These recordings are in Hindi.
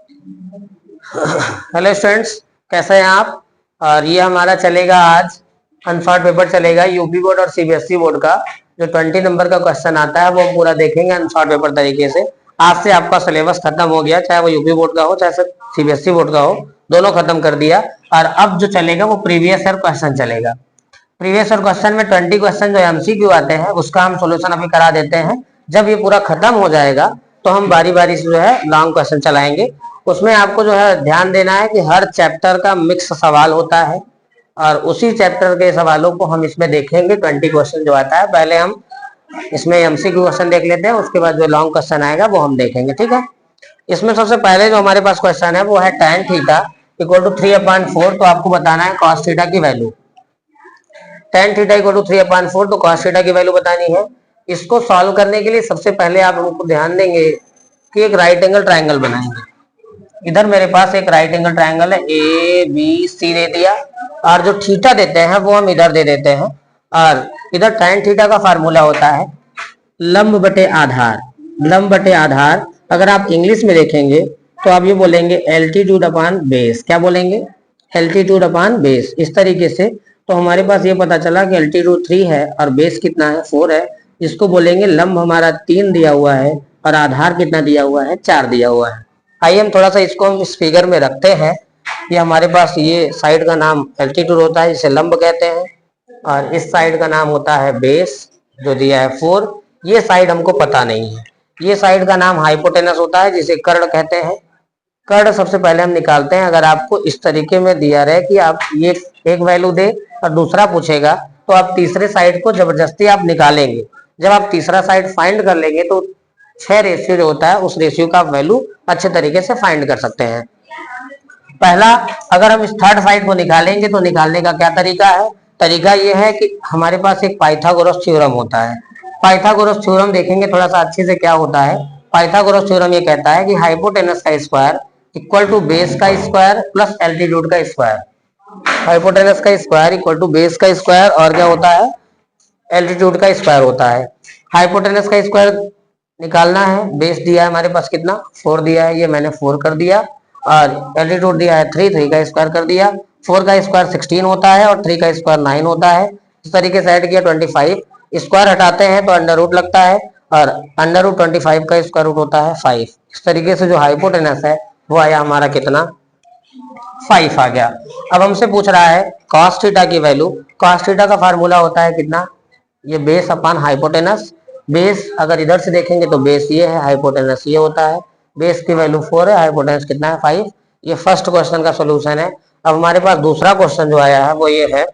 हेलो स्टूडेंट्स, कैसे हैं आप। और ये हमारा चलेगा आज अनसॉर्ट पेपर चलेगा यूपी बोर्ड और सीबीएसई बोर्ड का। जो 20 नंबर का क्वेश्चन आता है वो हम पूरा देखेंगे अनसॉर्ट पेपर तरीके से। आज से आपका सिलेबस खत्म हो गया, चाहे वो यूपी बोर्ड का हो चाहे सीबीएसई बोर्ड का हो, दोनों खत्म कर दिया। और अब जो चलेगा वो प्रीवियस ईयर क्वेश्चन चलेगा। प्रीवियस ईयर क्वेश्चन में 20 क्वेश्चन जो एमसीक्यू आते हैं उसका हम सोल्यूशन अभी करा देते हैं। जब ये पूरा खत्म हो जाएगा तो हम बारी बारी से जो है लॉन्ग क्वेश्चन चलाएंगे। उसमें आपको जो है ध्यान देना है कि हर चैप्टर का मिक्स सवाल होता है और उसी चैप्टर के सवालों को हम इसमें देखेंगे। 20 क्वेश्चन जो आता है पहले हम इसमें एमसीक्यू क्वेश्चन देख लेते हैं, उसके बाद जो लॉन्ग क्वेश्चन आएगा वो हम देखेंगे, ठीक है। इसमें सबसे पहले जो हमारे पास क्वेश्चन है वो है tan थीटा इक्वल टू 3/4। तो आपको बताना है cos थीटा की value. tan theta equal to 3/4 तो cos थीटा की वैल्यू बतानी है। इसको सॉल्व करने के लिए सबसे पहले आप हमको ध्यान देंगे कि एक राइट एंगल ट्राइंगल बनाएंगे। इधर मेरे पास एक राइट एंगल ट्राइंगल है ए बी सी दे दिया और जो थीटा देते हैं वो हम इधर दे देते हैं। और इधर tan थीटा का फार्मूला होता है लंब बटे आधार। लंब बटे आधार अगर आप इंग्लिश में देखेंगे तो आप ये बोलेंगे एल्टीट्यूड अपॉन बेस। क्या बोलेंगे? Altitude upon base. इस तरीके से तो हमारे पास ये पता चला कि एल्टीट्यूड 3 है और बेस कितना है 4 है। इसको बोलेंगे लंब हमारा 3 दिया हुआ है और आधार कितना दिया हुआ है 4 दिया हुआ है। आइए हम थोड़ा सा इसको हम इस फिगर में रखते हैं। ये हमारे पास ये साइड का नाम एल्टीट्यूड होता है जिसे लंब कहते हैं और इस साइड का नाम होता है बेस जो दिया है 4। ये साइड हमको पता नहीं है। ये साइड का नाम हाइपोटेनस होता है जिसे कर्ण कहते हैं। कर्ण सबसे पहले हम निकालते हैं। अगर आपको इस तरीके में दिया रहे कि आप ये एक वैल्यू दे और दूसरा पूछेगा तो आप तीसरे साइड को जबरदस्ती आप निकालेंगे। जब आप तीसरा साइड फाइंड कर लेंगे तो 6 रेशियो जो होता है उस रेशियो का वैल्यू अच्छे तरीके से फाइंड कर सकते हैं। पहला, अगर हम इस थर्ड साइड को निकालेंगे तो निकालने का क्या तरीका है? तरीका यह है कि हमारे पास एक पाइथागोरस थ्योरम होता है। पाइथागोरस थ्योरम देखेंगे थोड़ा सा अच्छे से क्या होता है। पाइथागोरस थ्योरम ये कहता है कि हाइपोटेनस का स्क्वायर इक्वल टू बेस का स्क्वायर प्लस एल्टीट्यूड का स्क्वायर। हाइपोटेनस का स्क्वायर इक्वल टू बेस का स्क्वायर और क्या होता है? एल्टीट्यूड का स्क्वायर होता है। हाइपोटेनस का स्क्वायर निकालना है। बेस दिया है हमारे पास कितना 4 दिया है, ये मैंने 4 कर दिया और एल्टीट्यूड दिया है 3, 3 का स्क्वायर कर दिया। 4 का स्क्वायर 16 होता है और 3 का स्क्वायर 9 होता है। इस तरीके से ऐड किया 25। स्क्वायर हटाते हैं तो अंडर रूट लगता है और अंडर रूट 25 का स्क्वायर रूट होता है 5। इस तरीके से जो हाइपोटेनस है वो आया हमारा कितना 5 आ गया। अब हमसे पूछ रहा है cos थीटा की वैल्यू। cos थीटा का फार्मूला होता है कितना? ये बेस अपॉन हाइपोटेनस। बेस अगर इधर से देखेंगे तो बेस ये है, हाइपोटेनस ये होता है। बेस की वैल्यू 4 है, हाइपोटेनस कितना है 5। ये फर्स्ट क्वेश्चन का सोल्यूशन है। अब हमारे पास दूसरा क्वेश्चन जो आया है वो ये है,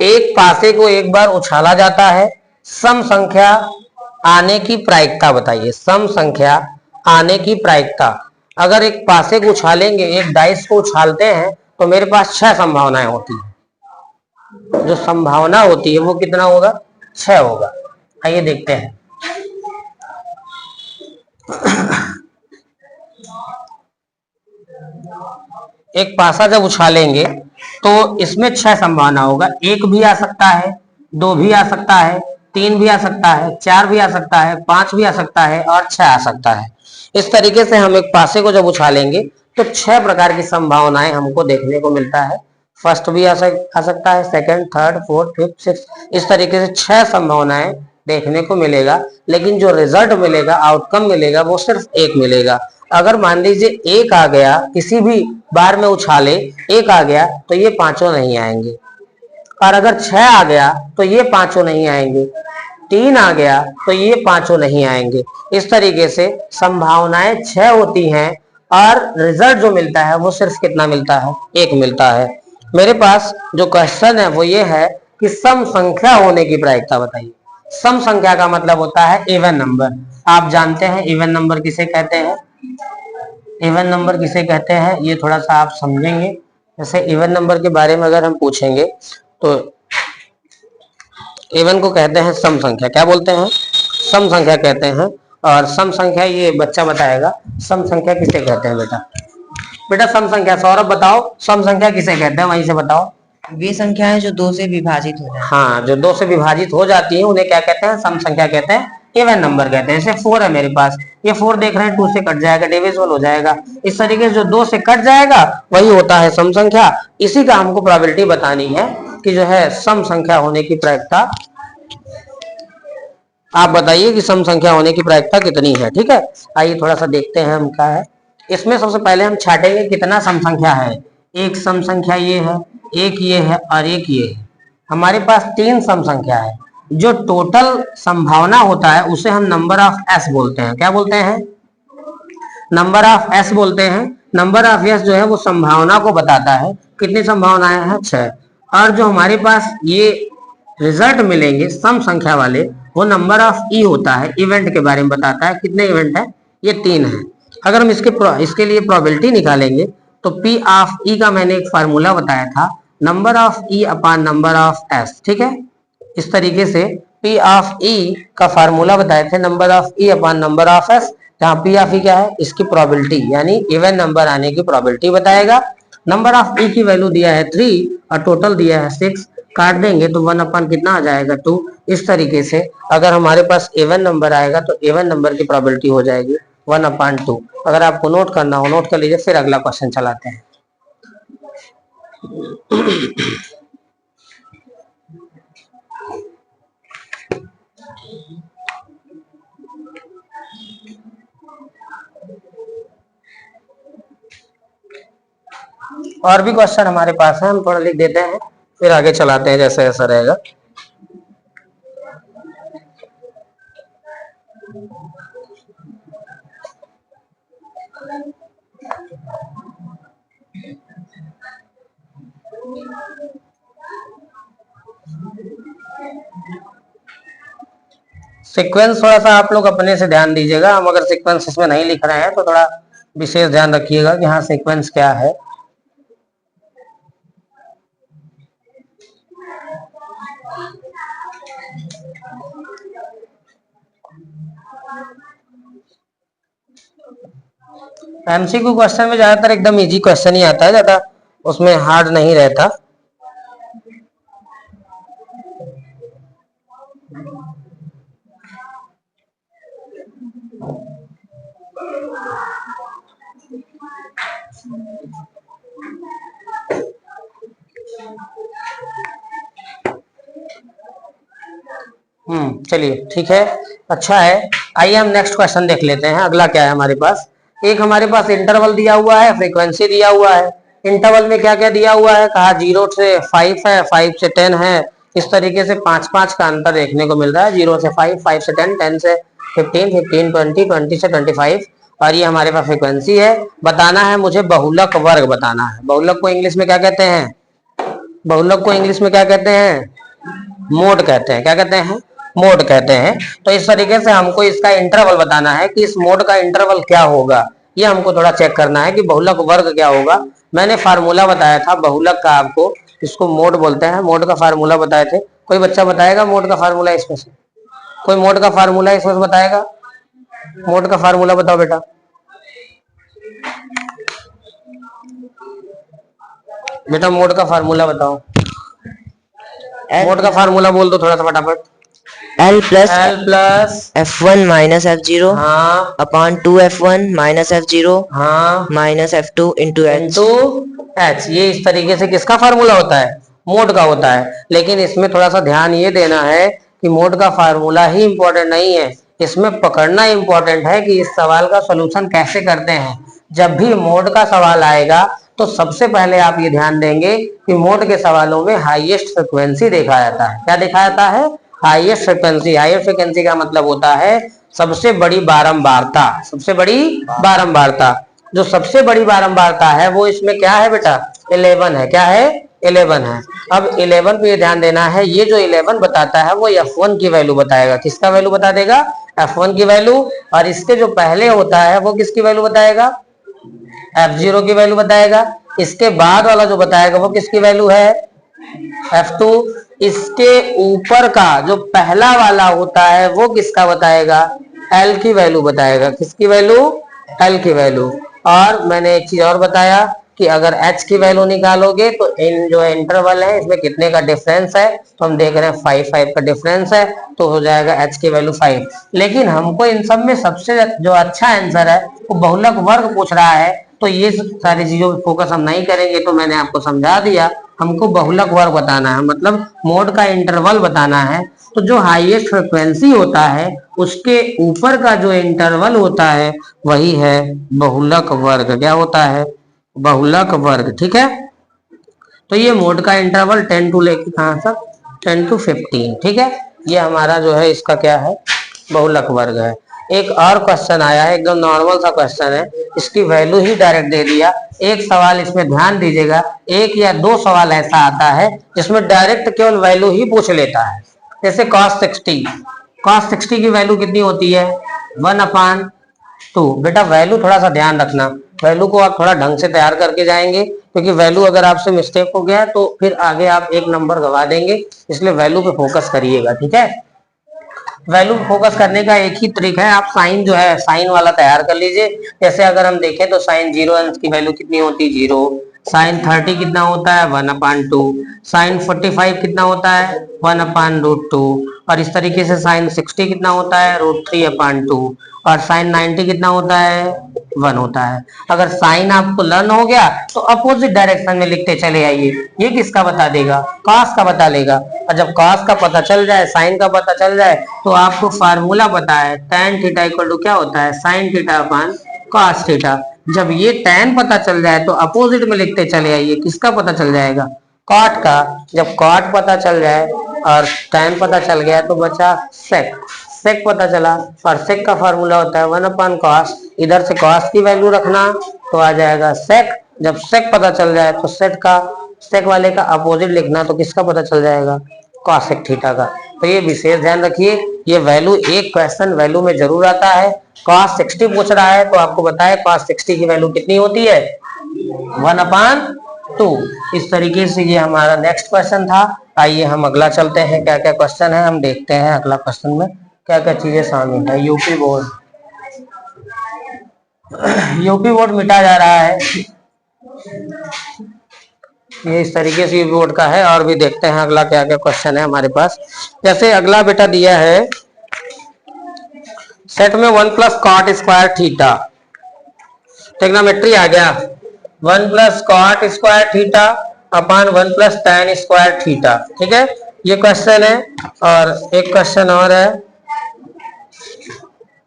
एक पासे को एक बार उछाला जाता है, सम संख्या आने की प्रायिकता बताइए। सम संख्या आने की प्रायिकता। अगर एक पासे को उछालेंगे, एक डाइस को उछालते हैं तो मेरे पास 6 संभावनाएं होती है। जो संभावना होती है वो कितना होगा 6 होगा। आइए देखते हैं। एक पासा जब उछालेंगे तो इसमें 6 संभावना होगा। 1 भी आ सकता है, 2 भी आ सकता है, 3 भी आ सकता है, 4 भी आ सकता है, 5 भी आ सकता है और 6 आ सकता है। इस तरीके से हम एक पासे को जब उछालेंगे तो 6 प्रकार की संभावनाएं हमको देखने को मिलता है। फर्स्ट भी आ सकता है, second, third, fourth, fifth, six. इस तरीके से 6 संभावनाएं देखने को मिलेगा। लेकिन जो रिजल्ट मिलेगा, आउटकम मिलेगा, वो सिर्फ एक मिलेगा। अगर मान लीजिए 1 आ गया, किसी भी बार में उछाले 1 आ गया तो ये पांचों नहीं आएंगे। और अगर 6 आ गया तो ये पांचों नहीं आएंगे। 3 आ गया तो ये पांचों नहीं आएंगे। इस तरीके से संभावनाएं 6 होती हैं और रिजल्ट जो मिलता है वो सिर्फ कितना मिलता है? 1 मिलता है। मेरे पास जो क्वेश्चन है वो ये है कि सम संख्या होने की प्रायिकता बताइए। सम संख्या का मतलब होता है इवन नंबर। आप जानते हैं इवन नंबर किसे कहते हैं? इवन नंबर किसे कहते हैं ये थोड़ा सा आप समझेंगे। जैसे इवन नंबर के बारे में अगर हम पूछेंगे तो इवन को कहते हैं सम संख्या। क्या बोलते हैं? सम संख्या कहते हैं। और सम संख्या ये बच्चा बताएगा सम संख्या किसे कहते हैं। बेटा बेटा सम संख्या सौरभ बताओ, सम संख्या किसे कहते हैं? वहीं से बताओ। वे संख्याएं जो 2 से विभाजित हो जाती हैं। हाँ, जो 2 से विभाजित हो जाती है उन्हें क्या कहते हैं? सम संख्या कहते हैं। इवन नंबर कहते हैं। जैसे 4 है मेरे पास, ये 4 देख रहे हैं 2 से कट जाएगा, डिविजिबल हो जाएगा। इस तरीके से जो 2 से कट जाएगा वही होता है सम संख्या। इसी का हमको प्रोबेबिलिटी बतानी है कि जो है सम संख्या होने की प्रायिकता। आप बताइए कि सम संख्या होने की प्रायिकता कितनी है। ठीक है, आइए थोड़ा सा देखते हैं हम क्या है इसमें। सबसे पहले हम छाटेंगे कितना सम संख्या है। एक सम संख्या ये है, एक ये है और एक ये है। हमारे पास 3 सम संख्या है। जो टोटल संभावना होता है उसे हम नंबर ऑफ एस बोलते हैं। क्या बोलते हैं? नंबर ऑफ एस बोलते हैं। नंबर ऑफ एस जो है वो संभावना को बताता है। कितनी संभावनाएं हैं? 6। और जो हमारे पास ये रिजल्ट मिलेंगे सम संख्या वाले, वो नंबर ऑफ ई होता है, इवेंट के बारे में बताता है। कितने इवेंट है? ये 3 है। अगर हम इसके लिए प्रोबेबिलिटी निकालेंगे तो पी ऑफ ई का मैंने एक फार्मूला बताया था, number of E upon number of S. ठीक है, इस तरीके से पी ऑफ ई का फार्मूला बताए थे, number of E upon number of S. जहां पी ऑफ ई क्या है? इसकी प्रोबेबिलिटी, यानी इवन नंबर आने की प्रोबेबिलिटी बताएगा। नंबर ऑफ ई की वैल्यू दिया है 3 और टोटल दिया है 6। काट देंगे तो 1 अपन कितना आ जाएगा? 2। इस तरीके से अगर हमारे पास इवन नंबर आएगा तो इवन नंबर की प्रोबेबिलिटी हो जाएगी 1/2। अगर आपको नोट करना हो नोट कर लीजिए, फिर अगला क्वेश्चन चलाते हैं। और भी क्वेश्चन हमारे पास है, हम थोड़ा लिख देते हैं फिर आगे चलाते हैं जैसे ऐसा रहेगा। सीक्वेंस थोड़ा सा आप लोग अपने से ध्यान दीजिएगा। हम अगर सीक्वेंस इसमें नहीं लिख रहे हैं तो थोड़ा विशेष ध्यान रखिएगा कि हाँ सीक्वेंस क्या है। एमसीक्यू क्वेश्चन में ज्यादातर एकदम इजी क्वेश्चन ही आता है, ज्यादा उसमें हार्ड नहीं रहता। चलिए ठीक है, अच्छा है। आइए हम नेक्स्ट क्वेश्चन देख लेते हैं। अगला क्या है हमारे पास? एक हमारे पास इंटरवल दिया हुआ है, फ्रीक्वेंसी दिया हुआ है। इंटरवल में क्या क्या दिया हुआ है? कहा 0 से 5 है, 5 से 10 है। इस तरीके से 5-5 का अंतर देखने को मिल रहा है। 0 से 5, 5 से 10, 10 से 15, 15 20, 20 से 25। और ये हमारे पास फ्रीक्वेंसी है। बताना है मुझे बहुलक वर्ग बताना है। बहुलक को इंग्लिश में क्या कहते हैं? बहुलक को इंग्लिश में क्या कहते हैं? मोड कहते हैं। क्या कहते हैं? मोड कहते हैं। तो इस तरीके से हमको इसका इंटरवल बताना है कि इस मोड का इंटरवल क्या होगा। ये हमको थोड़ा चेक करना है कि बहुलक वर्ग क्या होगा। मैंने फार्मूला बताया था बहुलक का आपको, इसको मोड बोलते हैं। मोड का फार्मूला बताए थे। कोई बच्चा बताएगा मोड का फार्मूला इसमें से? कोई मोड का फार्मूला इसमें से बताएगा? मोड का फार्मूला बताओ बेटा। बेटा मोड का फार्मूला बताओ। मोड का फार्मूला बोल दो थोड़ा सा फटाफट। L plus F1 minus F0 हाँ upon 2F1 minus F0 हाँ minus F2 into H। Into H. ये इस तरीके से किसका फार्मूला होता है? मोड का होता है। लेकिन इसमें थोड़ा सा ध्यान ये देना है कि मोड का फार्मूला ही इंपॉर्टेंट नहीं है, इसमें पकड़ना इंपॉर्टेंट है कि इस सवाल का सोल्यूशन कैसे करते हैं। जब भी मोड का सवाल आएगा तो सबसे पहले आप ये ध्यान देंगे कि मोड के सवालों में हाईएस्ट फ्रिक्वेंसी देखा जाता है। क्या देखा जाता है? Highest frequency. हाईएस्ट फ्रिक्वेंसी का मतलब होता है सबसे बड़ी बारंबारता। सबसे बड़ी बारंबारता, जो सबसे बड़ी बारंबारता है वो इसमें क्या है बेटा? 11 है। क्या है? 11 है। अब 11 पे ध्यान देना है। ये जो 11 बताता है वो F1 की वैल्यू बताएगा। किसका वैल्यू बता देगा? F1 की वैल्यू। और इसके जो पहले होता है वो किसकी वैल्यू बताएगा? F0 की वैल्यू बताएगा। इसके बाद वाला जो बताएगा वो किसकी वैल्यू है? F2। इसके ऊपर का जो पहला वाला होता है वो किसका बताएगा? L की वैल्यू बताएगा। किसकी वैल्यू? L की वैल्यू। और मैंने एक चीज और बताया कि अगर h की वैल्यू निकालोगे तो इन जो इंटरवल है इसमें कितने का डिफरेंस है, तो हम देख रहे हैं 5 का डिफरेंस है, तो हो जाएगा h की वैल्यू 5। लेकिन हमको इन सब में सबसे जो अच्छा आंसर है वो बहुलक वर्ग पूछ रहा है, तो ये सारी चीजों पर फोकस हम नहीं करेंगे। तो मैंने आपको समझा दिया, हमको बहुलक वर्ग बताना है, मतलब मोड का इंटरवल बताना है। तो जो हाईएस्ट फ्रिक्वेंसी होता है उसके ऊपर का जो इंटरवल होता है वही है बहुलक वर्ग। क्या होता है? बहुलक वर्ग। ठीक है, तो ये मोड का इंटरवल 10 टू लेके कहां तक, 10 टू 15। ठीक है, ये हमारा जो है इसका क्या है, बहुलक वर्ग है। एक और क्वेश्चन आया है, एकदम नॉर्मल सा क्वेश्चन है, इसकी वैल्यू ही डायरेक्ट दे दिया। एक सवाल इसमें ध्यान दीजिएगा, एक या दो सवाल ऐसा आता है जिसमें डायरेक्ट केवल वैल्यू ही पूछ लेता है। जैसे cos 60, cos 60 की वैल्यू कितनी होती है, 1/2। बेटा वैल्यू थोड़ा सा ध्यान रखना, वैल्यू को आप थोड़ा ढंग से तैयार करके जाएंगे, क्योंकि वैल्यू अगर आपसे मिस्टेक हो गया तो फिर आगे आप एक नंबर गवा देंगे, इसलिए वैल्यू पे फोकस करिएगा। ठीक है, वैल्यू फोकस करने का एक ही तरीका है, आप साइन जो है साइन वाला तैयार कर लीजिए। जैसे अगर हम देखें तो साइन 0 की वैल्यू कितनी होती है, 0। साइन 30 कितना होता है, 1/2। साइन 45 कितना होता है, 1/√2। और इस तरीके से साइन 60 कितना होता है, √3/2। और साइन 90 कितना होता है, 1 होता है। अगर साइन आपको लर्न हो गया तो अपोजिट डायरेक्शन में लिखते चले आइए। ये किसका बता देगा, कॉस का बता लेगा। और जब कॉस का पता चल जाए, साइन का पता चल जाए, तो आपको फार्मूला पता है, tan थीटा इक्वल टू क्या होता है, sin theta upon cos theta. जब ये tan पता चल जाए तो अपोजिट में लिखते चले आइए, किसका पता चल जाएगा, cot का। जब cot पता चल जाए और tan पता चल गया तो बचा sec। sec पता चला, और sec का फार्मूला होता है 1/cos। इधर से cos की वैल्यू रखना तो आ जाएगा sec। जब sec पता चल जाए तो sec वाले का अपोजिट लिखना, तो किसका पता चल जाएगा, cosec थीटा का। तो ये विशेष ध्यान रखिए, ये वैल्यू एक क्वेश्चन वैल्यू में जरूर आता है। cos 60 पूछ रहा है तो आपको बताए cos 60 की वैल्यू कितनी होती है, 1/2। इस तरीके से ये हमारा नेक्स्ट क्वेश्चन था। आइए हम अगला चलते हैं, क्या क्या क्वेश्चन है हम देखते हैं, अगला क्वेश्चन में क्या क्या चीजें शामिल है। यूपी बोर्ड, यूपी बोर्ड मिटा जा रहा है, ये इस तरीके से यूपी बोर्ड का है। और भी देखते हैं अगला क्या क्या क्वेश्चन है हमारे पास। जैसे अगला बेटा दिया है, सेट में 1+cot² थीटा, ट्रिग्नोमेट्री आ गया, 1+cot² theta upon 1+tan² theta. ठीक है, ये क्वेश्चन है। और एक क्वेश्चन और है,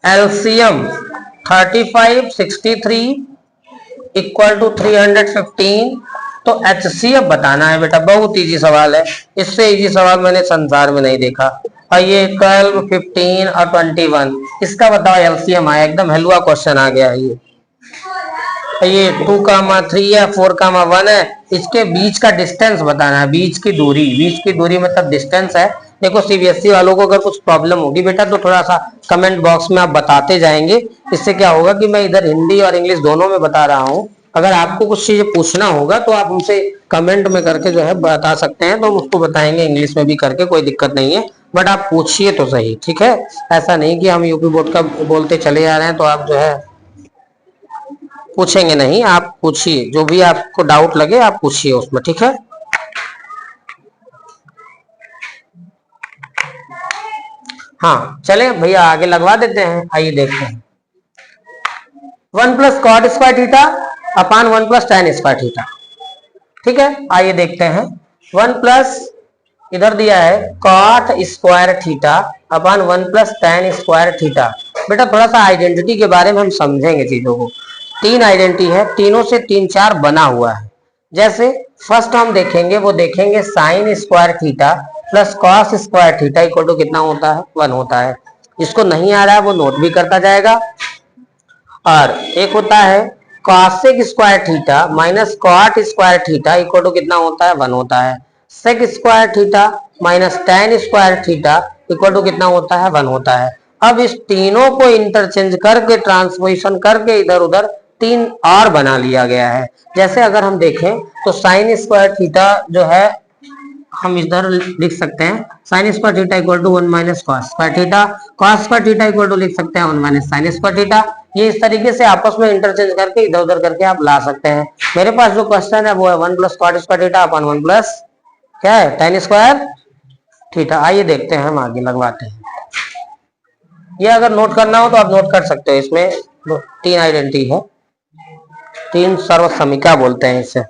एलसीएम 35 63 इक्वल टू 315, तो एचसीएफ बताना है बेटा। बहुत इजी सवाल है, इससे इजी सवाल मैंने संसार में नहीं देखा। और ये 12 15 और 21, इसका बताओ एलसीएम आया, एकदम हलवा क्वेश्चन आ गया है। ये 2,3 है, 4,1 है, इसके बीच का डिस्टेंस बताना है, बीच की दूरी मतलब डिस्टेंस है। देखो सीबीएसई वालों को अगर कुछ प्रॉब्लम होगी बेटा तो थोड़ा सा कमेंट बॉक्स में आप बताते जाएंगे, इससे क्या होगा कि मैं इधर हिंदी और इंग्लिश दोनों में बता रहा हूँ। अगर आपको कुछ चीजें पूछना होगा तो आप हमसे कमेंट में करके जो है बता सकते हैं, तो हम उसको बताएंगे इंग्लिश में भी करके, कोई दिक्कत नहीं है। बट आप पूछिए तो सही, ठीक है। ऐसा नहीं कि हम यूपी बोर्ड का बोलते चले जा रहे हैं तो आप जो है पूछेंगे नहीं, आप पूछिए, जो भी आपको डाउट लगे आप पूछिए उसमें, ठीक है। हाँ चले भैया आगे लगवा देते हैं, आइए देखते हैं। 1+cot² theta upon 1+tan² theta, ठीक है। आइए देखते हैं, 1+ इधर दिया है cot² theta upon 1+tan² theta. बेटा थोड़ा सा आइडेंटिटी के बारे में हम समझेंगे चीजों को। तीन आइडेंटिटी है, तीनों से 3-4 बना हुआ है। जैसे फर्स्ट हम देखेंगे, वो देखेंगे sin² theta plus cos² theta equal to कितना होता है, 1 होता है। जिसको नहीं आ रहा है वो नोट भी करता जाएगा। और एक होता है cosec² theta minus cot² theta equal to कितना होता है, 1 होता है। sec² theta minus tan² theta equal to कितना होता है, 1 होता है। अब इस तीनों को इंटरचेंज करके ट्रांसपोजिशन करके इधर उधर 3 और बना लिया गया है। जैसे अगर हम देखें तो sin² थीटा जो है हम इधर लिख सकते हैं sin² theta equal to 1 minus cos² theta, cos² theta equal to लिख सकते हैं 1 माइनस sin² थीटा। ये इस तरीके से आपस में इंटरचेंज करके इधर उधर करके आप ला सकते हैं। मेरे पास जो क्वेश्चन है वो है 1 प्लस कॉट स्क्वायर थीटा अपन 1 प्लस क्या है tan स्क्वायर थीटा। आइए देखते हैं, हम आगे लगवाते हैं। ये अगर नोट करना हो तो आप नोट कर सकते हो। इसमें 3 आइडेंटिटी है, 3 सर्व समीका बोलते हैं इसे।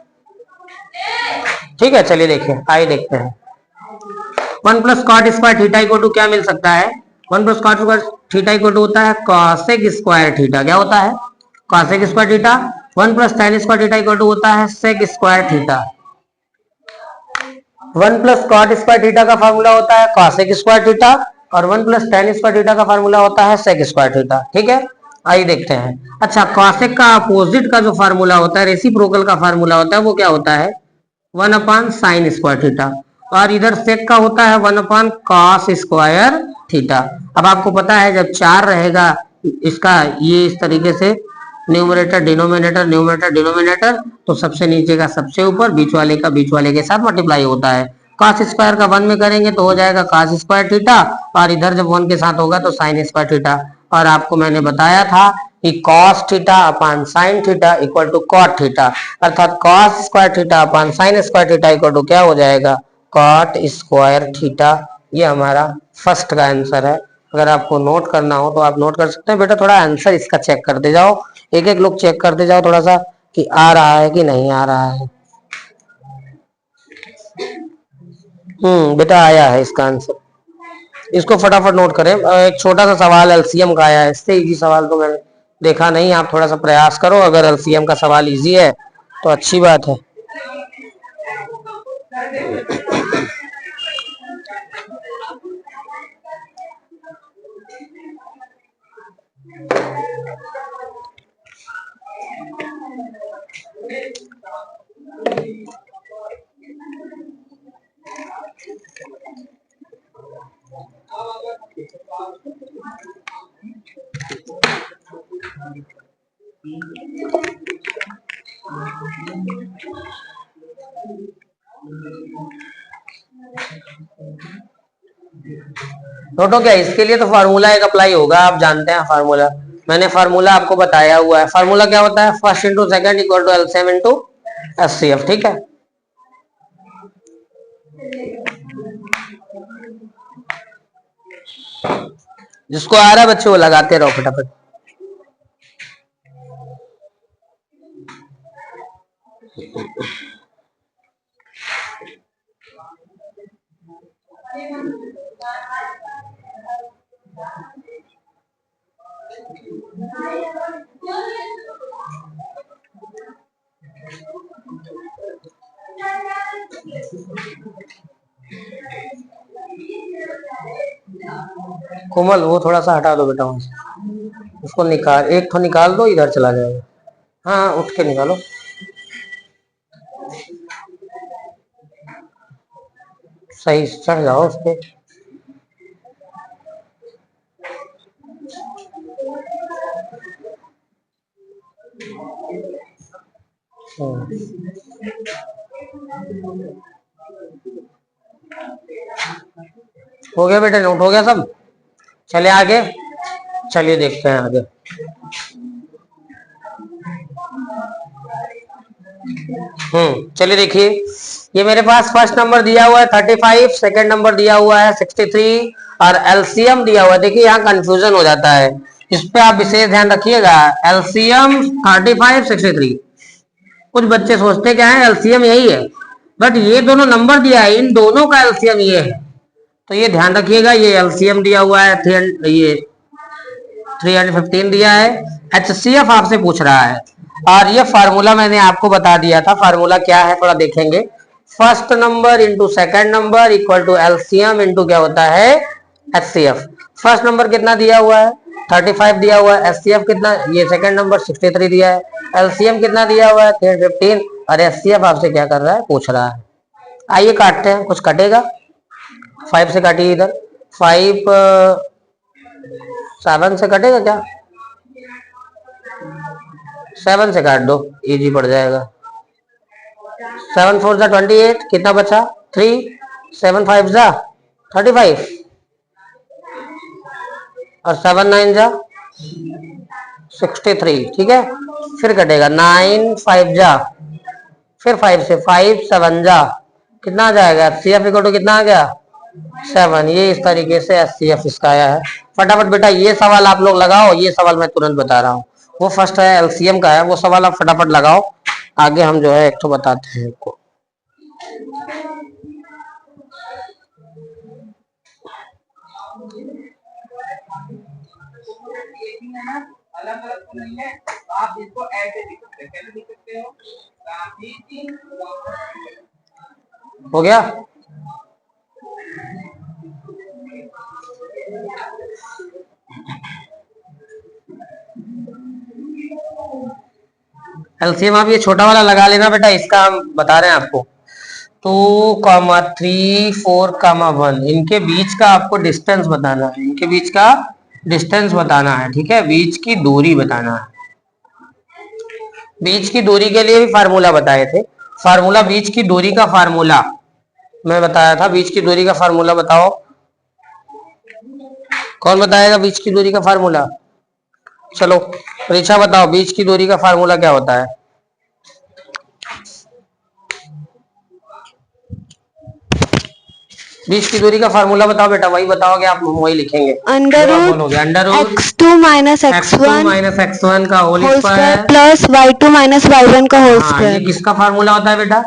ठीक है, चलिए देखिए, आइए देखते हैं। 1 plus cot square theta equal to क्या मिल सकता है? 1 plus cot square theta equal to होता है कॉसेक स्क्वायर थीटा। क्या होता है? Cosec square theta. 1 plus tan square theta equal to होता है sec square theta. 1 plus cot square theta का फार्मूला होता है कॉसेक स्क्वायर थीटा और 1 प्लस tan स्क्वायर थीटा का फार्मूला होता है सेक स्क्वायर थीटा। ठीक है, आइए देखते हैं। अच्छा, कॉसेक का अपोजिट का जो फार्मूला होता है, रेसिप्रोकल का फार्मूला होता है, वो क्या होता है? 1 अपान साइन स्क्वायर थीटा। और इधर सेक का होता है 1 अपान कॉस स्क्वायर थीटा। अब आपको पता है जब 4 रहेगा इसका ये इस तरीके से न्यूमरेटर डिनोमिनेटर न्यूमरेटर डिनोमिनेटर, तो सबसे नीचे का सबसे ऊपर, बीच वाले का बीच वाले के साथ मल्टीप्लाई होता है। कॉस स्क्वायर का 1 में करेंगे तो हो जाएगा कॉस स्क्वायर थीटा, और इधर जब 1 के साथ होगा तो साइन स्क्वायर थीटा। और आपको मैंने बताया था कि cos theta upon sine theta equal to cot theta, अर्थात cos square theta upon sine square theta equal to क्या हो जाएगा? Cot square theta. ये हमारा फर्स्ट का आंसर है। अगर आपको नोट करना हो तो आप नोट कर सकते हैं। बेटा थोड़ा आंसर इसका चेक करते जाओ, एक एक लोग चेक करते जाओ थोड़ा सा कि आ रहा है कि नहीं आ रहा है। बेटा आया है इसका आंसर, इसको फटाफट नोट करें। एक छोटा सा सवाल एलसीएम का आया है, इससे इजी सवाल तो मैंने देखा नहीं। आप थोड़ा सा प्रयास करो, अगर एलसीएम का सवाल इजी है तो अच्छी बात है। नोटो क्या, इसके लिए तो फार्मूला एक अप्लाई होगा, आप जानते हैं फार्मूला। मैंने फार्मूला आपको बताया हुआ है। फार्मूला क्या होता है? First into second equal to LCM into HCF. ठीक है, जिसको आ रहा है बच्चे वो लगाते रहो फटाफट। कोमल वो थोड़ा सा हटा दो बेटा वहां से, उसको निकाल, एक तो निकाल दो, इधर चला जाएगा। हाँ उठ के निकालो। सही चढ़ जाओ उस पे। हो गया बेटा, नोट हो गया सब। चलिए आगे, चलिए देखते हैं आगे। चलिए देखिए, ये मेरे पास फर्स्ट नंबर दिया हुआ है 35, सेकंड नंबर दिया हुआ है 63 और एलसीएम दिया हुआ है। देखिए यहाँ कंफ्यूजन हो जाता है, इस पे आप विशेष ध्यान रखिएगा। एलसीएम 35 63, कुछ बच्चे सोचते क्या है एलसीएम यही है, बट ये दोनों नंबर दिया है, इन दोनों का एलसीएम ये है, तो ये ध्यान रखिएगा। ये एलसीएम दिया हुआ है ये 315 दिया है। एचसीएफ आपसे पूछ रहा है, और ये फार्मूला मैंने आपको बता दिया था। फार्मूला क्या है थोड़ा देखेंगे। First number into second number equal to LCM into क्या होता है? एचसीएफ। फर्स्ट नंबर कितना दिया हुआ है? 35 दिया हुआ है। एचसीएफ कितना? ये सेकंड नंबर 63 दिया है। एलसीएम कितना दिया हुआ है? 315। और एचसीएफ आपसे क्या कर रहा है? पूछ रहा है। आइए काटते हैं, कुछ कटेगा। 5 से काटिए इधर। 5 7 से कटेगा क्या? 7 से काट दो, इजी पड़ जाएगा। 7 4 जा 28, कितना बचा? 3। 7 5 जा 35 और 7 9 जा 63, ठीक है। फिर कटेगा 9 5 जा, फिर 5 से 5 7 जा, कितना आ जाएगा HCF इक्वल टू कितना आ गया 7। ये इस तरीके से HCF इसका आया है। फटाफट बेटा ये सवाल आप लोग लगाओ, ये सवाल मैं तुरंत बता रहा हूँ। वो फर्स्ट है LCM का है, वो सवाल आप फटाफट लगाओ, आगे हम जो है एक तो बताते हैं आपको। अलग अलग तो नहीं है, आप इसको ऐसे लिख सकते हैं, कैसे लिख सकते हो, हो गया। एलसीएम आप ये छोटा वाला लगा लेना बेटा, इसका हम बता रहे हैं आपको। 2, 3, 4, 1 इनके बीच का आपको डिस्टेंस बताना है, इनके बीच का डिस्टेंस बताना है, ठीक है, बीच की दूरी बताना है। बीच की दूरी के लिए भी फार्मूला बताए थे, फार्मूला बीच की दूरी का फार्मूला मैं बताया था। बीच की दूरी का फार्मूला बताओ, कौन बताएगा बीच की दूरी का फार्मूला? चलो रिचा बताओ, बीच की दूरी का फार्मूला क्या होता है? बीच की दूरी का फार्मूला बताओ बेटा, वही बताओगे आप, वही लिखेंगे। Under root x2 minus x1 का whole square plus y2 minus y1 का होल ये स्क्वायर। किसका फार्मूला होता है बेटा?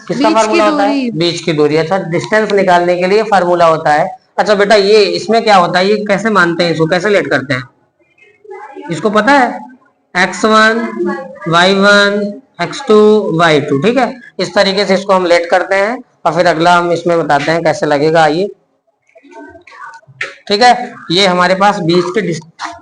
किसका फार्मूला होता है? बीच की दूरी। अच्छा, डिस्टेंस निकालने के लिए फार्मूला होता है। अच्छा बेटा ये इसमें क्या होता है, ये कैसे मानते हैं, इसको कैसे लेट करते हैं, इसको पता है? x1 y1 x2 y2, ठीक है, इस तरीके से इसको हम लेट करते हैं और फिर अगला हम इसमें बताते हैं कैसे लगेगा, आइए। ठीक है, ये हमारे पास बीच के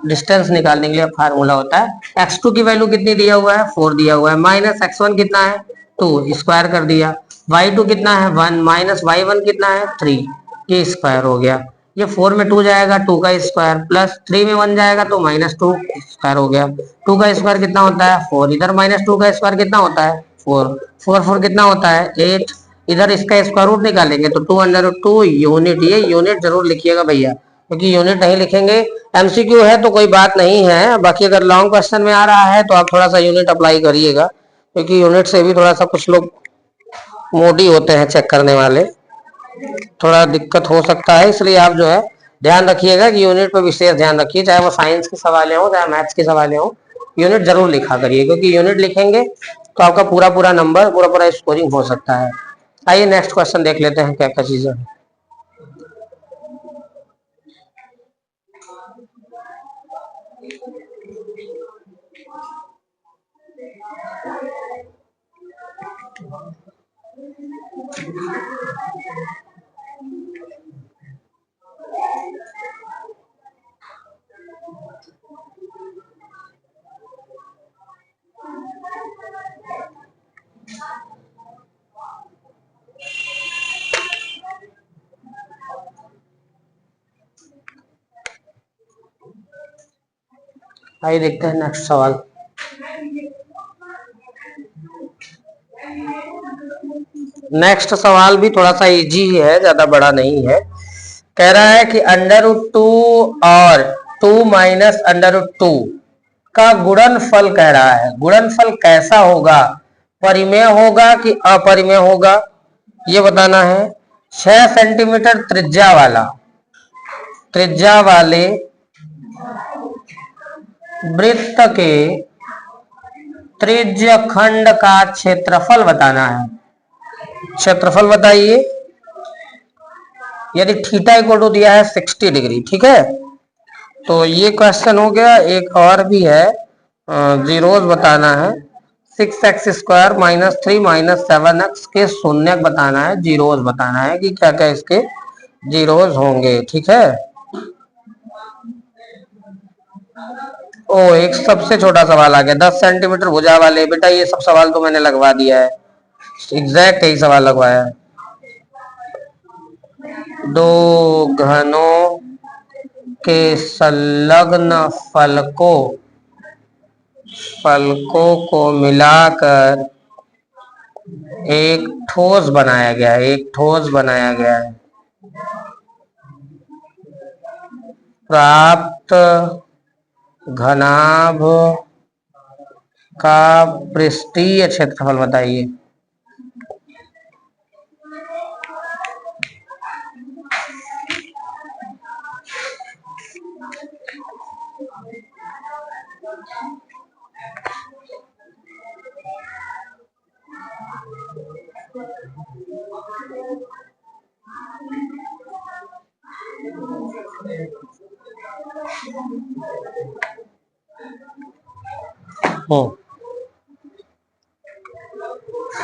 डिस्टेंस निकालने के लिए फार्मूला होता है। x2 की वैल्यू कितनी दिया हुआ है 4 दिया हुआ है, माइनस x1 कितना है 2 स्क्वायर कर दिया, y2 कितना है 1 माइनस y1 कितना है 3, ये स्क्वायर हो गया। ये 4 में 2 जाएगा 2 का स्क्वायर, प्लस 3 में 1 जाएगा तो माइनस 2 स्क्वायर हो गया। 2 का स्क्वायर कितना होता है 4, इधर माइनस 2 का स्क्वायर कितना होता है 4, 4 4 कितना होता है 8, इधर इसका स्क्वायर रूट निकालेंगे तो 2/2 यूनिट, ये यूनिट जरूर लिखिएगा भैया, क्योंकि यूनिट नहीं लिखेंगे एमसीक्यू है तो कोई बात नहीं है, बाकी अगर लॉन्ग क्वेश्चन में आ रहा है तो आप थोड़ा सा यूनिट अप्लाई करिएगा, क्योंकि यूनिट से भी थोड़ा सा कुछ लोग मोटी होते हैं चेक करने वाले, थोड़ा दिक्कत हो सकता है, इसलिए आप जो है ध्यान रखिएगा कि यूनिट पर विशेष ध्यान रखिए, चाहे वो साइंस के सवाल हो चाहे मैथ्स के सवाल हो, यूनिट जरूर लिखा करिए, क्योंकि यूनिट लिखेंगे तो आपका पूरा पूरा नंबर पूरा पूरा स्कोरिंग हो सकता है। आइए नेक्स्ट क्वेश्चन देख लेते हैं क्या क्या चीजें हैं। आइए देखते हैं नेक्स्ट सवाल। नेक्स्ट सवाल भी थोड़ा सा इजी है, ज्यादा बड़ा नहीं है। कह रहा है कि √2 और 2 माइनस √2 का गुणनफल कह रहा है, गुणनफल कैसा होगा, परिमेय होगा कि अपरिमेय होगा, ये बताना है। 6 सेंटीमीटर त्रिज्या वाले वृत्त के त्रिज्य खंड का क्षेत्रफल बताना है। क्षेत्रफल बताइए, यदि थीटा इक्वल टू दिया है 60 डिग्री, ठीक है, तो ये क्वेश्चन हो गया। एक और भी है, जीरोस बताना है, 6x² माइनस 3 माइनस 7x के शून्यक बताना है, जीरोस बताना है कि क्या क्या इसके जीरोस होंगे, ठीक है। ओ एक सबसे छोटा सवाल आ गया, 10 सेंटीमीटर भुजा वाले, बेटा ये सब सवाल तो मैंने लगवा दिया है, एग्जैक्ट यही सवाल लगवाया है। दो घनों के संलग्न फलकों को मिलाकर एक ठोस बनाया गया है, प्राप्त घनाभ का पृष्ठीय क्षेत्रफल बताइए।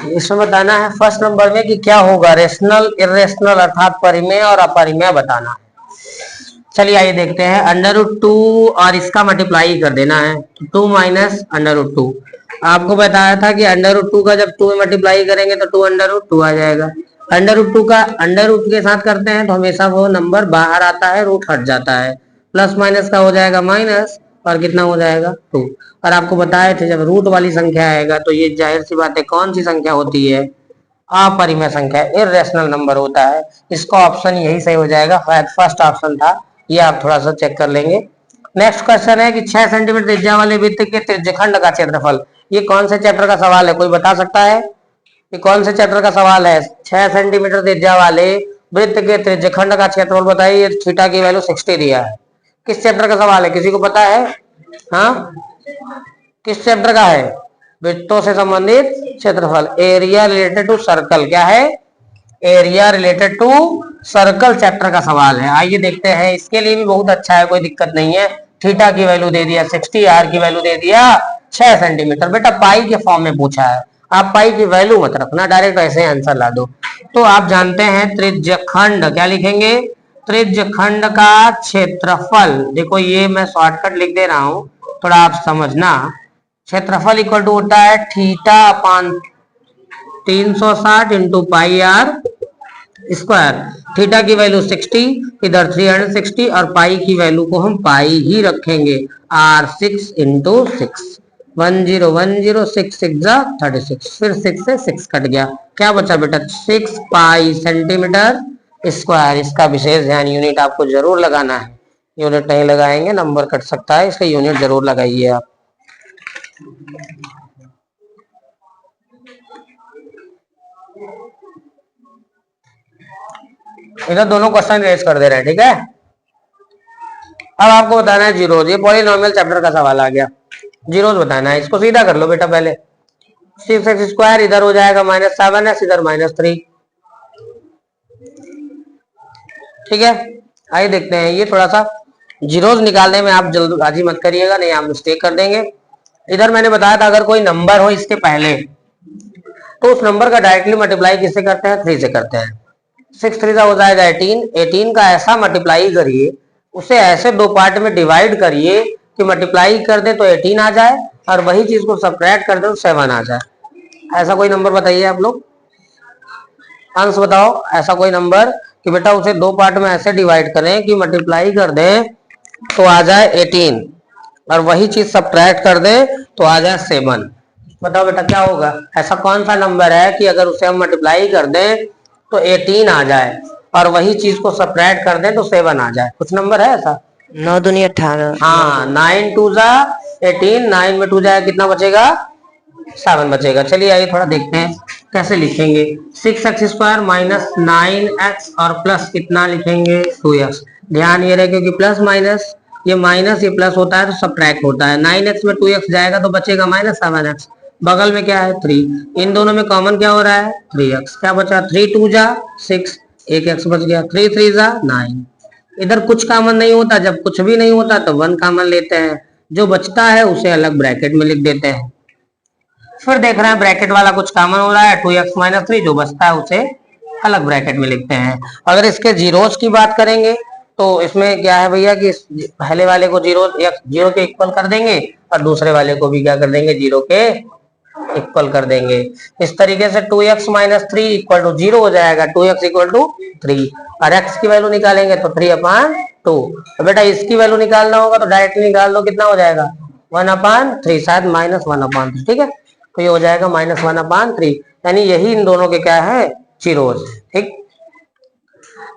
इसमें बताना है फर्स्ट नंबर में कि क्या होगा, रेशनल इरेशनल अर्थात परिमेय और अपरिमेय बताना है। चलिए आइए देखते हैं। √2 और इसका मल्टीप्लाई कर देना है, 2 माइनस √2। आपको बताया था कि √2 का जब 2 में मल्टीप्लाई करेंगे तो 2 आ जाएगा। √2 का √रूट के साथ करते हैं तो हमेशा वो नंबर बाहर आता है, रूट हट जाता है। प्लस माइनस का हो जाएगा माइनस और कितना हो जाएगा 2। और आपको बताए थे जब रूट वाली संख्या आएगा तो ये जाहिर सी बात है कौन सी संख्या होती है, अपरिमेय संख्या, इरेशनल नंबर होता है। इसका ऑप्शन यही सही हो जाएगा, फर्स्ट ऑप्शन था, ये आप थोड़ा सा चेक कर लेंगे। नेक्स्ट क्वेश्चन है कि 6 सेंटीमीटर त्रिज्या वाले वृत्त के त्रिज्यखंड का क्षेत्रफल। ये कौन से चैप्टर का सवाल है, कोई बता सकता है? ये कौन से चैप्टर का सवाल है? 6 सेंटीमीटर त्रिज्या वाले वृत्त के त्रिज्यखंड का क्षेत्रफल बताइए। थीटा की वैल्यू 60 दिया है। किस चैप्टर का सवाल है, किसी को पता है? हाँ, किस चैप्टर का है? वृत्तों से संबंधित क्षेत्रफल, एरिया रिलेटेड टू सर्कल। क्या है? Area related to circle chapter का सवाल है। आइए देखते हैं, इसके लिए भी बहुत अच्छा है, कोई दिक्कत नहीं है। थीटा की वैल्यू दे दिया 60, आर की वैल्यू दे दिया 6 सेंटीमीटर। बेटा पाई के फॉर्म में पूछा है, आप पाई की वैल्यू मत रखना, डायरेक्ट ऐसे आंसर ला दो। तो आप जानते हैं त्रिज्यखंड, क्या लिखेंगे? त्रिज्यखंड का क्षेत्रफल। देखो ये मैं शॉर्टकट लिख दे रहा हूं, थोड़ा आप समझना। क्षेत्रफल इक्वल टू होता है theta upon 360 into pi r square. Theta की वैल्यू 60, इधर 360 और पाई की वैल्यू को हम पाई ही रखेंगे, r 6 इंटू 6। 1010 6 6 36, फिर 6 से 6 कट गया, क्या बचा बेटा? 6 पाई सेंटीमीटर स्क्वायर। इसका विशेष ध्यान, यूनिट आपको जरूर लगाना है, यूनिट नहीं लगाएंगे नंबर कट सकता है, इसका यूनिट जरूर लगाइए आप। इधर दोनों क्वेश्चन रेज कर दे रहे हैं, ठीक है। अब आपको बताना है जीरोज। ये पॉलिनोमियल चैप्टर का सवाल आ गया, जीरोज बताना है। इसको सीधा कर लो बेटा पहले। 6x स्क्वायर इधर हो जाएगा -7x, इधर -3, ठीक है। आइए देखते हैं, ये थोड़ा सा जीरोज निकालने में आप जल्दबाजी मत करिएगा, नहीं आप मिस्टेक कर देंगे। इधर मैंने बताया था अगर कोई नंबर हो इसके पहले तो उस नंबर का डायरेक्टली मल्टीप्लाई किससे करते हैं? 3 से करते हैं। 6 3 हो जाएगा 18, 18 का ऐसा मल्टीप्लाई करिए, उसे ऐसे दो पार्ट में डिवाइड करिए कि मल्टीप्लाई कर दे तो 18 आ जाए और वही चीज को सब्ट्रैक्ट कर दे तो 7 आ जाए। ऐसा कोई नंबर बताइए आप लोग, आंसर बताओ ऐसा कोई नंबर कि बेटा उसे दो पार्ट में ऐसे डिवाइड करें कि मल्टीप्लाई कर दें तो आ जाए 18 और वही चीज सब्ट्रैक्ट कर दे तो आ जाए 7। बताओ बेटा क्या होगा? ऐसा कौन सा नंबर है कि अगर उसे हम मल्टीप्लाई कर दें तो 18 आ जाए और वही चीज को सब्ट्रैक्ट कर दें तो 7 आ जाए? कुछ नंबर है ऐसा? 9 दूनी 18। हाँ, 9 2 18, 9 में 2 जाएगा, कितना बचेगा? 7 बचेगा। चलिए आइए थोड़ा देखते हैं कैसे लिखेंगे। 6x स्क्वायर माइनस 9x और प्लस कितना लिखेंगे? 2x। ध्यान ये रहे क्योंकि प्लस माइनस, ये माइनस ये प्लस होता है तो सब्ट्रैक्ट होता है। 9x में 2x जाएगा तो बचेगा -7x। बगल में क्या है? 3। इन दोनों में कॉमन क्या हो रहा है? 3x। क्या बचा? 3 2 6, एक x बच गया। 3 3 9। इधर कुछ कॉमन नहीं होता, जब कुछ भी नहीं होता तो 1 कॉमन लेते हैं, जो बचता है उसे अलग ब्रैकेट में लिख देते हैं। फिर देख रहे हैं ब्रैकेट वाला कुछ कॉमन हो रहा है, 2x - 3, जो बचता है उसे अलग ब्रैकेट में लिखते हैं। अगर इसके जीरोस की बात करेंगे तो इसमें क्या है भैया कि पहले वाले को जीरो के इक्वल कर देंगे और दूसरे वाले को भी क्या कर देंगे? 0 के इक्वल कर देंगे। इस तरीके से 2x - 3 इक्वल टू 0 हो जाएगा, 2x इक्वल टू 3 और x की वैल्यू निकालेंगे तो 3/2। तो बेटा इसकी वैल्यू निकालना होगा तो डायरेक्टली निकाल दो, कितना हो जाएगा? 1/3, शायद -1/3, ठीक है। तो ये हो जाएगा -1/3, यानी यही इन दोनों के क्या है? जीरोस, ठीक।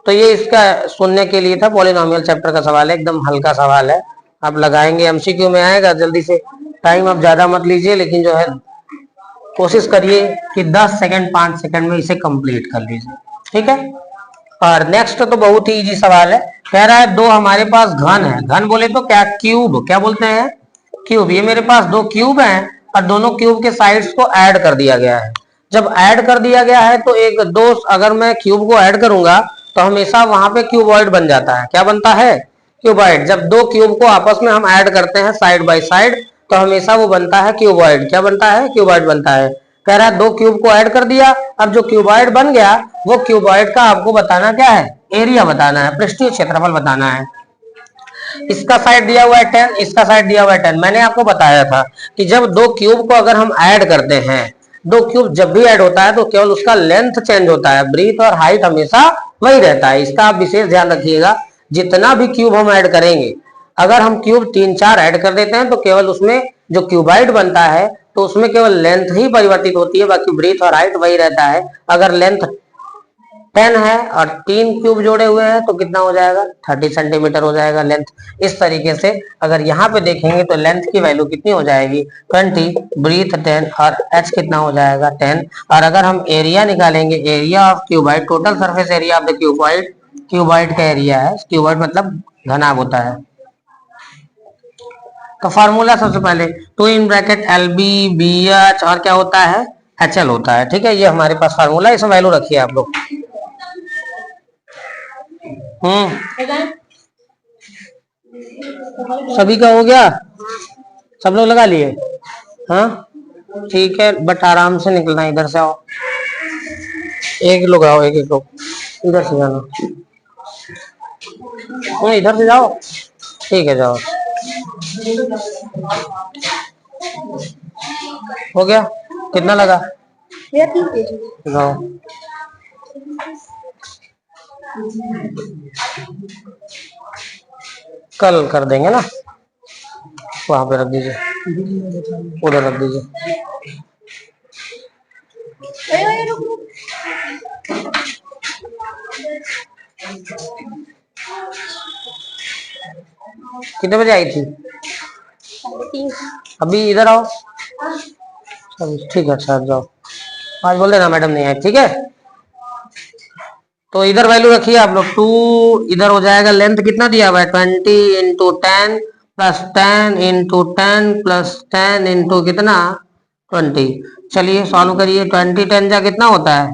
तो ये इसका सुनने के लिए था, पॉलिनोमियल चैप्टर का सवाल है, एकदम हल्का सवाल है, आप लगाएंगे, एमसीक्यू में आएगा जल्दी से। टाइम आप ज्यादा मत लीजिए, लेकिन जो है कोशिश करिए कि 10 सेकंड 5 सेकंड में इसे कंप्लीट कर लीजिए, ठीक है। और नेक्स्ट तो बहुत ही इजी सवाल है। कह रहा है दो हमारे पास घन है, घन बोले तो क्या, क्यूब, क्या बोलते हैं, क्यूब। ये मेरे पास दो क्यूब हैं और दोनों क्यूब के साइड्स को ऐड कर दिया गया है। जब ऐड कर दिया गया है तो एक दो, अगर मैं क्यूब को ऐड करूंगा तो हमेशा वहां पे क्यूबॉइड बन जाता है। क्या बनता है, क्यूबॉइड। जब दो क्यूब को आपस में हम ऐड करते हैं साइड बाय साइड तो हमेशा वो बनता है क्यूबॉइड। क्या बनता है, क्यूबॉइड बनता है। कह रहा है दो क्यूब को ऐड कर दिया, अब जो क्यूबॉइड बन गया वो क्यूबॉइड का आपको बताना क्या है, एरिया बताना है, पृष्ठीय क्षेत्रफल बताना है। इसका साइड दिया हुआ है 10, इसका साइड दिया हुआ है 10। मैंने आपको बताया था कि जब दो क्यूब को अगर हम ऐड करते हैं, दो क्यूब जब भी ऐड होता है तो केवल उसका लेंथ चेंज होता है, ब्रीथ और हाइट हमेशा वही रहता है। इसका आप विशेष ध्यान रखिएगा। जितना भी क्यूब हम ऐड करेंगे, अगर हम क्यूब 3-4 ऐड कर देते हैं तो केवल उसमें जो क्यूबाइड बनता है तो उसमें केवल लेंथ ही परिवर्तित होती है, बाकी ब्रीथ और हाइट वही रहता है। अगर लेंथ 10 है और 3 क्यूब जोड़े हुए हैं तो कितना हो जाएगा, 30 सेंटीमीटर हो जाएगा लेंथ। इस तरीके से अगर यहाँ पे देखेंगे तो लेंथ की वैल्यू कितनी हो जाएगी, 20, ब्रीथ 10 और एच कितना हो जाएगा, 10। और अगर हम एरिया निकालेंगे, area of cuboid, total surface area of the cuboid, cuboid का एरिया है, क्यूबाइड मतलब घनाभ होता है। तो फार्मूला सबसे पहले 2 इन ब्रैकेट LB BH और क्या होता है, HL होता है, ठीक है। ये हमारे पास फार्मूला, इसमें वैल्यू रखिए आप लोग। सभी का हो गया, सब लोग लगा लिए, हाँ ठीक है। बट आराम से निकलना, इधर से आओ, एक लोग आओ, एक एक लोग इधर से जाना, इधर से जाओ, ठीक है जाओ। हो गया, कितना लगा, जाओ। कल कर देंगे ना, वहां पे रख दीजिए, उधर रख दीजिए। कितने बजे आई थी, अभी इधर आओ, ठीक है अच्छा जाओ। आज बोल देना मैडम नहीं आई, ठीक है। तो इधर वैल्यू रखिए आप लोग, 2 इधर हो जाएगा, लेंथ कितना दिया हुआ है 20 into 10 plus 10 into 10 plus 10 into कितना 20। चलिए सॉल्व करिए, 20 10 जा कितना होता है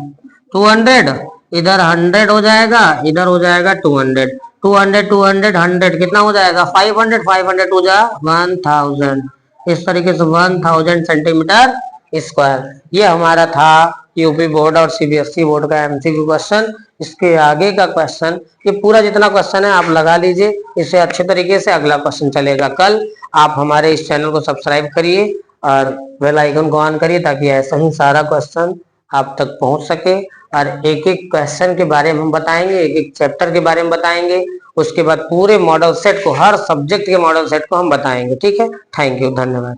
200, इधर 100 हो जाएगा, इधर हो जाएगा 200, 200 200 100 कितना हो जाएगा 500, 500 हो जा 1000। इस तरीके से 1000 सेंटीमीटर स्क्वायर। ये हमारा था यूपी बोर्ड और सीबीएसई बोर्ड का एमसीक्यू क्वेश्चन। इसके आगे का क्वेश्चन, ये पूरा जितना क्वेश्चन है आप लगा लीजिए, इसे अच्छे तरीके से अगला क्वेश्चन चलेगा कल। आप हमारे इस चैनल को सब्सक्राइब करिए और बेल आइकन को ऑन करिए ताकि ऐसा ही सारा क्वेश्चन आप तक पहुंच सके। और एक एक क्वेश्चन के बारे में हम बताएंगे, एक एक चैप्टर के बारे में बताएंगे, उसके बाद पूरे मॉडल सेट को, हर सब्जेक्ट के मॉडल सेट को हम बताएंगे, ठीक है। थैंक यू, धन्यवाद।